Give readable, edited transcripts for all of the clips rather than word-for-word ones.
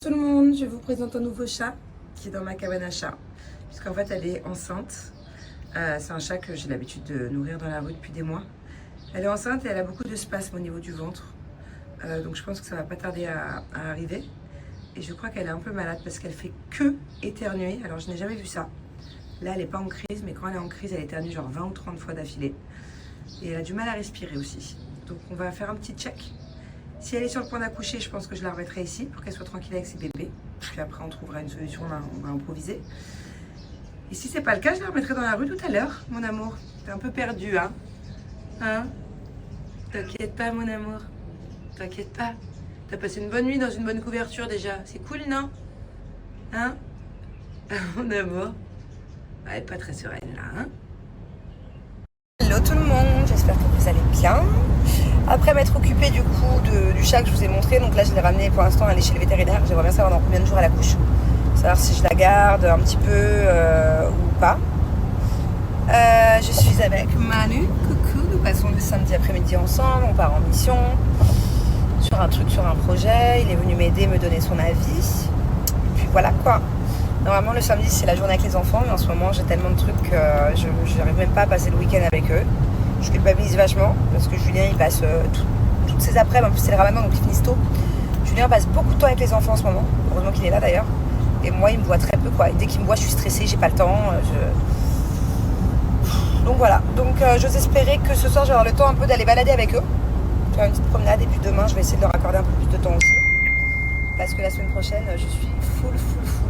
Tout le monde, je vous présente un nouveau chat qui est dans ma cabane à chat, puisqu'en fait elle est enceinte. C'est un chat que j'ai l'habitude de nourrir dans la rue depuis des mois. Elle est enceinte et elle a beaucoup de spasmes au niveau du ventre, donc je pense que ça va pas tarder à arriver. Et je crois qu'elle est un peu malade parce qu'elle fait que éternuer. Alors je n'ai jamais vu ça. Là elle est pas en crise, mais quand elle est en crise elle éternue genre 20 ou 30 fois d'affilée. Et elle a du mal à respirer aussi. Donc on va faire un petit check. Si elle est sur le point d'accoucher, je pense que je la remettrai ici pour qu'elle soit tranquille avec ses bébés. Puis après, on trouvera une solution, on va improviser. Et si c'est pas le cas, je la remettrai dans la rue tout à l'heure, mon amour. T'es un peu perdu, hein? Hein? T'inquiète pas, mon amour. T'inquiète pas. T'as passé une bonne nuit dans une bonne couverture déjà. C'est cool, non? Hein? Mon amour. Elle est pas très sereine là, hein? Hello tout le monde, j'espère que vous allez bien. Après m'être occupée du coup du chat que je vous ai montré, donc là je l'ai ramené pour l'instant, elle est chez le vétérinaire. J'aimerais bien savoir dans combien de jours elle accouche, savoir si je la garde un petit peu ou pas. Je suis avec Manu, coucou, nous passons le samedi après-midi ensemble, on part en mission sur un truc, sur un projet. Il est venu m'aider, me donner son avis, et puis voilà quoi. Normalement le samedi c'est la journée avec les enfants, mais en ce moment j'ai tellement de trucs que je n'arrive même pas à passer le week-end avec eux. Je culpabilise vachement parce que Julien il passe toutes ses après-midi, en plus c'est le ramadan donc ils finissent tôt. Julien passe beaucoup de temps avec les enfants en ce moment, heureusement qu'il est là d'ailleurs. Et moi il me voit très peu quoi, et dès qu'il me voit je suis stressée, j'ai pas le temps. Donc voilà, donc j'ose espérer que ce soir je vais avoir le temps un peu d'aller balader avec eux, faire une petite promenade, et puis demain je vais essayer de leur accorder un peu plus de temps aussi. Parce que la semaine prochaine je suis full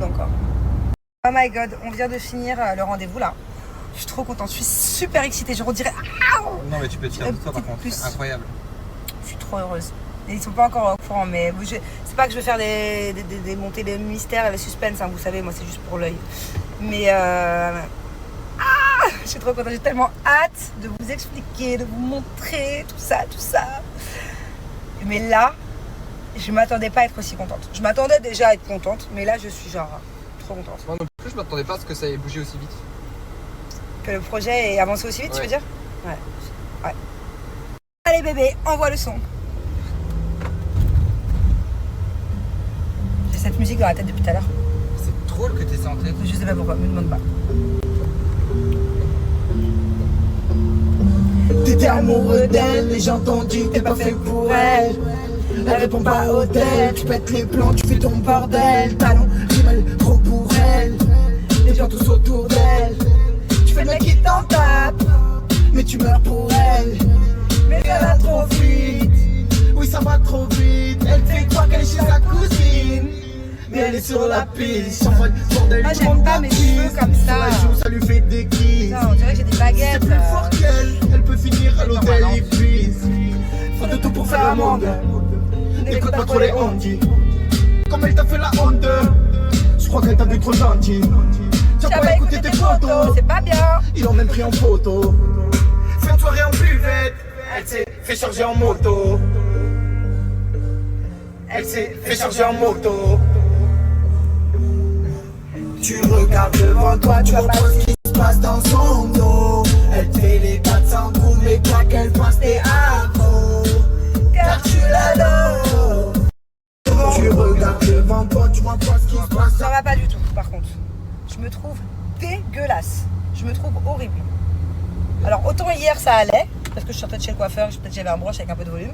encore. Oh my god, on vient de finir le rendez-vous là. Je suis trop contente, je suis super excitée, je redirais. Non mais tu peux te fier de toi par contre, c'est incroyable. Je suis trop heureuse. Et ils sont pas encore au courant, mais c'est pas que je veux faire des montées de mystères et le suspense, hein, vous savez, moi c'est juste pour l'œil. Mais je suis trop contente, j'ai tellement hâte de vous expliquer, de vous montrer tout ça. Mais là, je m'attendais pas à être aussi contente. Je m'attendais déjà à être contente, mais là je suis genre trop contente. Moi non plus, je m'attendais pas à ce que ça ait bougé aussi vite. Que le projet ait avancé aussi vite, ouais. Tu veux dire? Ouais. Allez bébé, envoie le son. J'ai cette musique dans la tête depuis tout à l'heure. C'est drôle que t'aies ça en tête. Je sais pas pourquoi, me demande pas. T'étais amoureux d'elle et j'ai entendu que t'es pas fait pour elle. Elle répond pas au tel, tu pètes les plans, tu fais ton bordel. Talon, rimel, trop pour elle. Les gens tous autour d'elle. Tu fais le mec qui t'en tape, mais tu meurs pour elle. Mais elle va trop vite, oui ça va trop vite. Elle fait croire qu'elle est chez sa cousine, mais elle est sur la piste. Sans mode bordel, Moi j'aime pas mes cheveux comme ça. Ça lui fait des kisses. On dirait que j'ai des baguettes. C'est plus fort qu'elle, elle peut finir à l'hôtel Ibis. Faut de tout pour faire un monde. N'écoute pas trop les ondis. Comme elle t'a fait la honte, je crois qu'elle t'a vu trop gentil. T'as pas écouté tes photos, c'est pas bien. ils l'ont même pris en photo. Fait soirée en buvette, elle s'est fait charger en moto. Elle s'est fait charger en moto. Tu regardes devant toi, tu vois pas ce qui se passe dans son dos. Elle fait les 400 coups, mais toi qu'elle pense t'es accro. Car tu l'adores. Tu regardes devant toi, tu vois pas ce qui se passe. Ça va pas du tout par contre. Je me trouve dégueulasse. Je me trouve horrible. Alors autant hier ça allait, parce que je sortais de chez le coiffeur, peut-être j'avais un broche avec un peu de volume.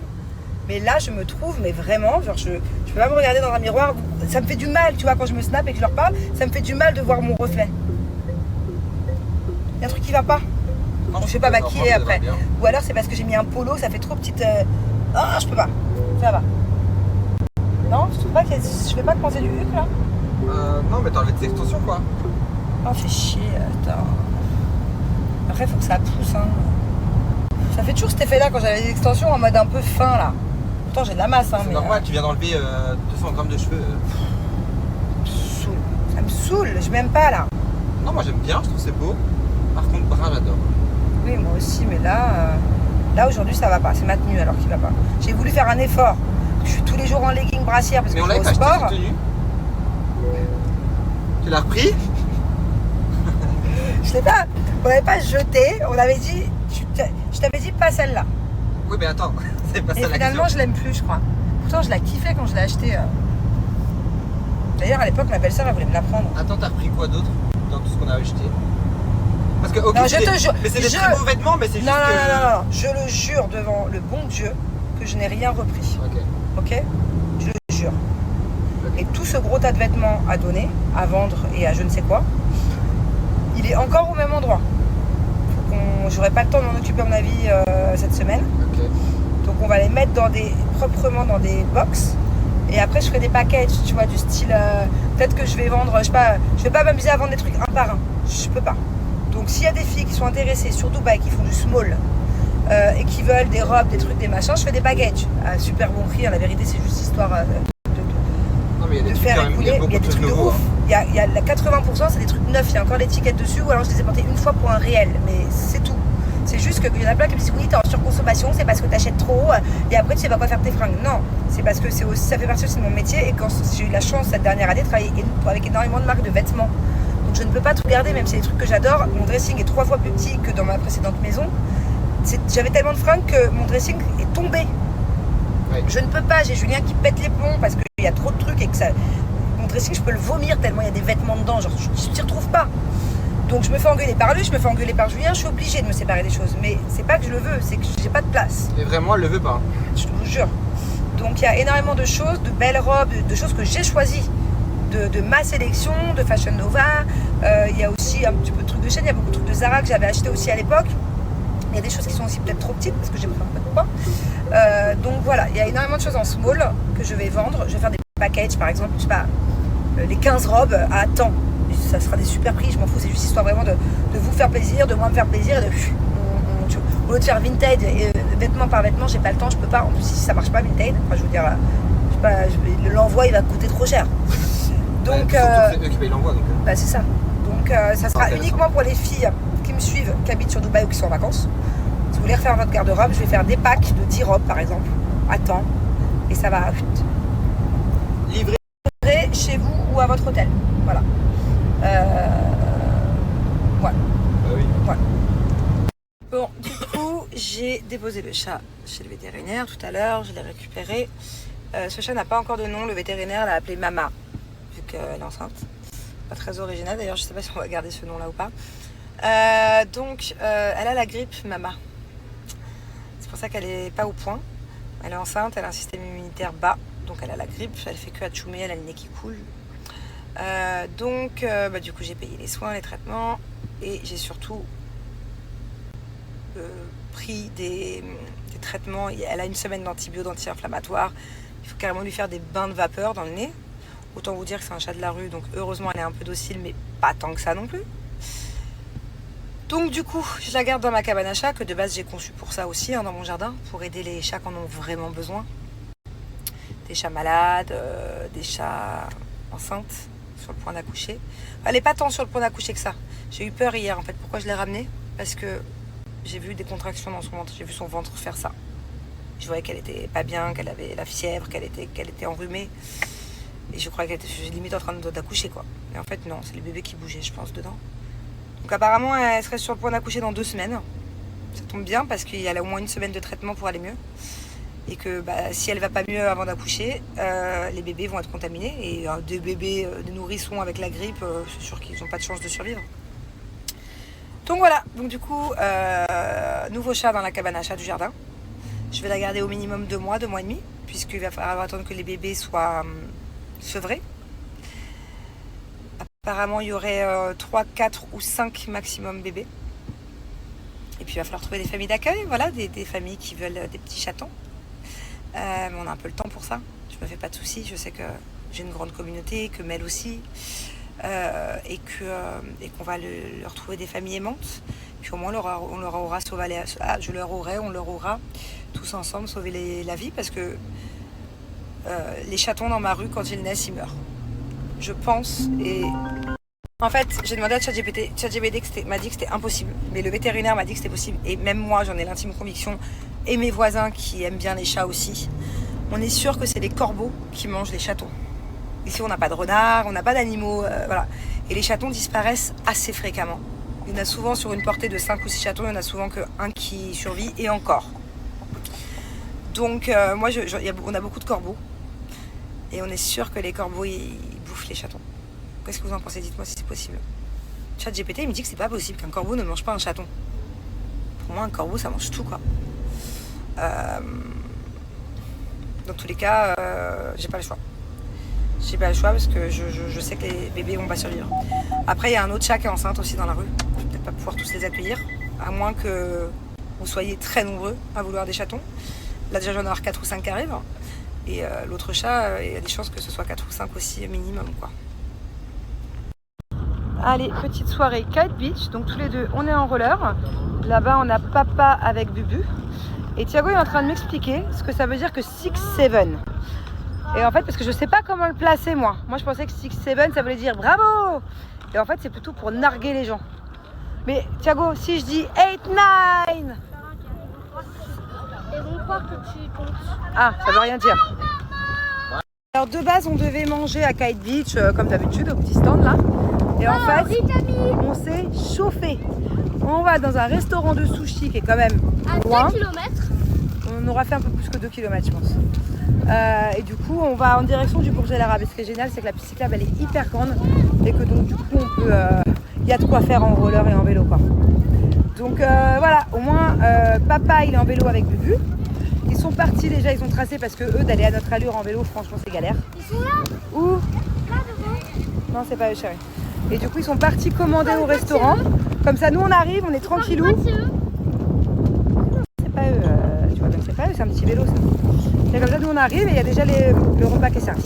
Mais là je me trouve, mais vraiment, genre je peux pas me regarder dans un miroir. Ça me fait du mal, tu vois, quand je me snap et que je leur parle, ça me fait du mal de voir mon reflet. Il y a un truc qui va pas. Non, Je suis pas maquillée après. Bien. Ou alors c'est parce que j'ai mis un polo, ça fait trop petite... Ah, je peux pas. Ça va. Non, je trouve pas que je vais pas commencer du huc là. Non mais t'as enlevé tes extensions quoi. Oh, fais chier, attends. Après, faut que ça pousse, hein. Ça fait toujours cet effet-là quand j'avais des extensions en mode un peu fin, là. Pourtant, j'ai de la masse, hein, C'est mais... normal, tu viens d'enlever 200 grammes de cheveux. Ça me saoule, je m'aime pas, là. Non, moi j'aime bien, je trouve c'est beau. Par contre, bras, j'adore. Oui, moi aussi, mais là... Là, aujourd'hui, ça va pas. C'est ma tenue, alors qu'il va pas. J'ai voulu faire un effort. Je suis tous les jours en legging brassière parce Mais que on je vais l'avait au pas acheté sport. cette tenue. Tu l'as repris? Je l'ai pas... On l'avait pas jeté. On avait dit... Je t'avais dit pas celle-là. Oui mais attends, c'est pas Et ça la finalement, question. je l'aime plus, je crois. Pourtant, je la kiffais quand je l'ai acheté. D'ailleurs, à l'époque, ma belle-sœur, elle voulait me la prendre. Attends, t'as repris quoi d'autre dans tout ce qu'on a acheté? Parce que, ok, Non, je te jure. mais c'est des très beaux vêtements, mais c'est juste non, que... non, je le jure devant le bon Dieu que je n'ai rien repris. Ok. Ok? Je le jure. Et tout ce gros tas de vêtements à donner, à vendre et à je ne sais quoi, il est encore au même endroit. J'aurai pas le temps de m'en occuper à mon avis cette semaine. Ok. Donc on va les mettre proprement dans des box. Et après je ferai des packages, tu vois, du style peut-être que je vais vendre, je sais pas, je vais pas m'amuser à vendre des trucs un par un. Je peux pas. Donc s'il y a des filles qui sont intéressées sur Dubaï, qui font du small et qui veulent des robes, des trucs, des machins, je fais des packages à super bon prix. La vérité c'est juste histoire Non, mais il y a des trucs faire quand même, il y écouler. a beaucoup de trucs de nouveaux. ouf. Il y a la 80% c'est des trucs neufs, il y a encore l'étiquette dessus, ou alors je les ai portés une fois pour un réel, mais c'est tout. C'est juste qu'il y en a plein qui me disent oui, t'es en surconsommation, c'est parce que t'achètes trop et après tu sais pas quoi faire tes fringues. Non, c'est parce que ça fait partie aussi de mon métier, et quand j'ai eu la chance cette dernière année de travailler avec énormément de marques de vêtements, donc je ne peux pas tout garder, même si c'est des trucs que j'adore. Mon dressing est 3 fois plus petit que dans ma précédente maison. J'avais tellement de fringues que mon dressing est tombé. Ouais. Je ne peux pas, j'ai Julien qui pète les plombs parce qu'il y a trop de trucs et que ça, mon dressing je peux le vomir tellement il y a des vêtements dedans, genre je t'y retrouve pas. Donc je me fais engueuler par lui, je me fais engueuler par Julien, je suis obligée de me séparer des choses. Mais c'est pas que je le veux, c'est que j'ai pas de place. Et vraiment, elle le veut pas. Je vous jure. Donc il y a énormément de choses, de belles robes, de choses que j'ai choisies, de ma sélection, de Fashion Nova. Il y a aussi un petit peu de trucs de chaîne, il y a beaucoup de trucs de Zara que j'avais acheté aussi à l'époque. Il y a des choses qui sont aussi peut-être trop petites parce que j'ai pris un peu de poids. Donc voilà, il y a énormément de choses en small que je vais vendre. Je vais faire des packages par exemple, je sais pas, les 15 robes à temps. Ça sera des super prix, je m'en fous, c'est juste histoire vraiment de vous faire plaisir, de moi me faire plaisir. Au lieu de faire Vinted, vêtement par vêtement, j'ai pas le temps, je peux pas. En plus, si ça marche pas Vinted, enfin, je veux dire, je sais pas, l'envoi il va coûter trop cher. Donc, c'est eux qui payent l'envoi, donc. bah, c'est ça. Donc, ça sera uniquement pour les filles qui me suivent, qui habitent sur Dubaï ou qui sont en vacances. Si vous voulez refaire votre garde-robe, je vais faire des packs de 10 robes par exemple, à temps, et ça va Livré. chez vous ou à votre hôtel. Voilà. Voilà. Bah oui. Voilà. Bon, du coup, j'ai déposé le chat chez le vétérinaire tout à l'heure, je l'ai récupéré. Ce chat n'a pas encore de nom, le vétérinaire l'a appelé Mama, vu qu'elle est enceinte. Pas très original d'ailleurs, je sais pas si on va garder ce nom-là ou pas. Elle a la grippe, Mama. C'est pour ça qu'elle est pas au point. Elle est enceinte, elle a un système immunitaire bas, donc elle a la grippe, elle fait que atchoumer, elle a le nez qui coule. Du coup j'ai payé les soins, les traitements, et j'ai surtout pris des traitements. Elle a une semaine d'antibiotiques, d'anti-inflammatoires. Il faut carrément lui faire des bains de vapeur dans le nez. Autant vous dire que c'est un chat de la rue, donc heureusement elle est un peu docile, mais pas tant que ça non plus. Donc du coup je la garde dans ma cabane à chat, que de base j'ai conçue pour ça aussi, dans mon jardin, pour aider les chats qui en ont vraiment besoin. Des chats malades, des chats enceintes, sur le point d'accoucher. Elle n'est pas tant sur le point d'accoucher que ça. J'ai eu peur hier en fait. Pourquoi je l'ai ramenée? Parce que j'ai vu des contractions dans son ventre. J'ai vu son ventre faire ça. Je voyais qu'elle était pas bien, qu'elle avait la fièvre, qu'elle était enrhumée. Et je croyais qu'elle était limite en train d'accoucher quoi. Et en fait non, c'est le bébé qui bougeait je pense dedans. Donc apparemment elle serait sur le point d'accoucher dans 2 semaines. Ça tombe bien parce qu'il y a au moins une semaine de traitement pour aller mieux. Et que si elle va pas mieux avant d'accoucher, les bébés vont être contaminés. Et des bébés, des nourrissons avec la grippe, c'est sûr qu'ils n'ont pas de chance de survivre. Donc voilà, donc du coup, nouveau chat dans la cabane à chat du jardin. Je vais la garder au minimum 2 mois, 2 mois et demi, puisqu'il va falloir attendre que les bébés soient sevrés. Apparemment, il y aurait 3, 4 ou 5 maximum bébés. Et puis il va falloir trouver des familles d'accueil, voilà, des familles qui veulent des petits chatons. Mais on a un peu le temps pour ça. Je me fais pas de soucis. Je sais que j'ai une grande communauté, que Mel aussi, et qu'on va leur trouver des familles aimantes. Puis au moins on leur aura sauvé on leur aura tous ensemble sauvé la vie, parce que les chatons dans ma rue, quand ils naissent, ils meurent. Je pense. Et en fait, j'ai demandé à ChatGPT m'a dit que c'était impossible, mais le vétérinaire m'a dit que c'était possible, et même moi j'en ai l'intime conviction. Et mes voisins qui aiment bien les chats aussi. On est sûr que c'est les corbeaux qui mangent les chatons. Ici, on n'a pas de renards, on n'a pas d'animaux, voilà. Et les chatons disparaissent assez fréquemment. Il y en a souvent sur une portée de 5 ou 6 chatons, il n'y en a souvent qu'un qui survit, et encore. Donc, on a beaucoup de corbeaux. Et on est sûr que les corbeaux, ils bouffent bouffent les chatons. Qu'est-ce que vous en pensez? Dites-moi si c'est possible. ChatGPT il me dit que c'est pas possible qu'un corbeau ne mange pas un chaton. Pour moi un corbeau ça mange tout quoi. Dans tous les cas, j'ai pas le choix. J'ai pas le choix parce que je sais que les bébés vont pas survivre. Après il y a un autre chat qui est enceinte aussi dans la rue. Je vais peut-être pas pouvoir tous les accueillir, à moins que vous soyez très nombreux à vouloir des chatons. Là déjà j'en ai avoir 4 ou 5 qui arrivent. Et l'autre chat, il y a des chances que ce soit 4 ou 5 aussi minimum quoi. Allez, petite soirée Kite Beach, donc tous les deux on est en roller. Là-bas on a papa avec Bubu. Et Thiago est en train de m'expliquer ce que ça veut dire que 6-7. Et en fait parce que je sais pas comment le placer moi. Moi je pensais que 6-7 ça voulait dire bravo. Et en fait c'est plutôt pour narguer les gens. Mais Thiago, si je dis 8-9. Ils vont croire que tu comptes. Ah, ça veut rien dire. Alors de base on devait manger à Kite Beach comme d'habitude au petit stand là. Et en fait, on s'est chauffé. On va dans un restaurant de sushi qui est quand même loin. À 2 km. On aura fait un peu plus que 2 km je pense. Et du coup on va en direction du Bourget l'Arabe. Et ce qui est génial c'est que la piste cyclable elle est hyper grande. Et que donc du coup on peut, y a de quoi faire en roller et en vélo quoi. Donc voilà, au moins papa il est en vélo avec Bubu. Ils sont partis déjà, ils ont tracé parce que eux d'aller à notre allure en vélo franchement c'est galère. Ils sont là. Où? Là devant. Non c'est pas eux chérie. Et du coup ils sont partis commander au restaurant. Comme ça nous on arrive, on est tranquillou. C'est pas eux, tu vois bien que c'est pas eux, c'est un petit vélo ça. Et comme ça nous on arrive et il y a déjà le repas qui est servi.